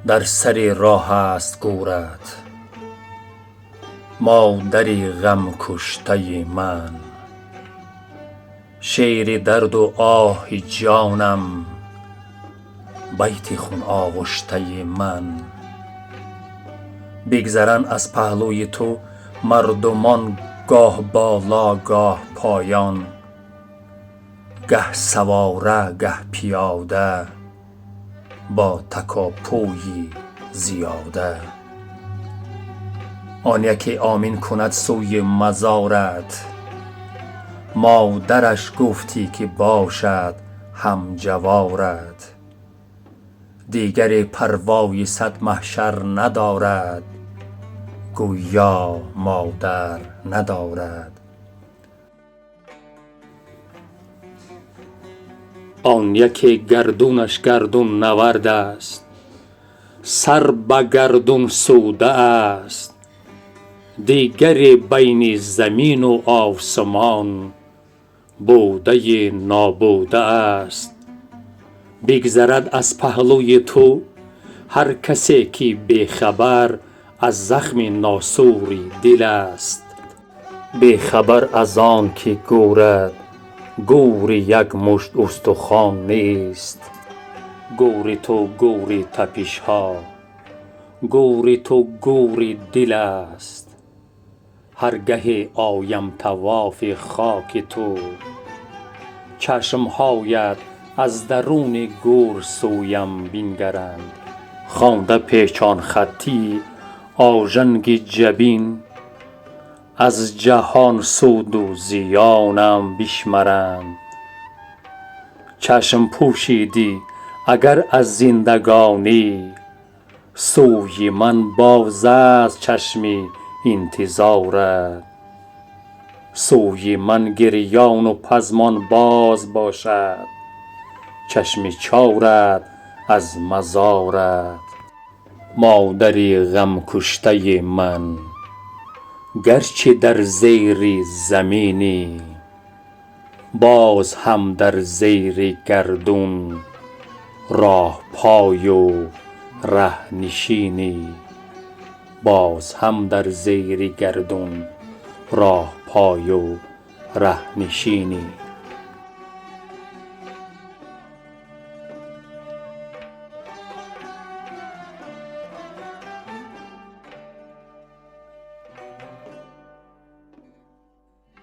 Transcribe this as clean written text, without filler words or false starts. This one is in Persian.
در سر راه است گورت مادری غم کشته من، شیر درد و آه جانم بیت خون آغشته من. بگذرند از پهلوی تو مردمان گاه بالا گاه پایان، گه سواره گه پیاده با تکاپویی زیاده. آن یکی آمین کند سوی مزارت، مادرش گفتی که باشد هم جوارت. دیگر پروای صد محشر ندارد، گویا مادر ندارد. آن یکی گردونش گردون نورد است، سر به گردون سوده است. دیگر بین زمین و آسمان بوده نابوده است. بگذرد از پهلوی تو هر کسی که بیخبر از زخم ناسوری دل است. بیخبر از آن که گورت گور یک مشت استخوان نیست. گور تو گور تپش ها، گور تو گور دل است. هر گه آیم طواف خاک تو، چشم هایت از درون گور سویم بنگرند. خوانده پیچان خطی آژنگ جبین، از جهان سود و زیانم بشمرند. چشم پوشیدی اگر از زندگانی، سوی من باز است چشم انتظارت. سوی من گریان و پزمان باز باشد، چشم چارت از مزارت. مادری غم کشته من گرچه در زیر زمینی، باز هم در زیر گردون راه پای و ره نشینی. باز هم در زیر گردون راه پای و ره نشینی.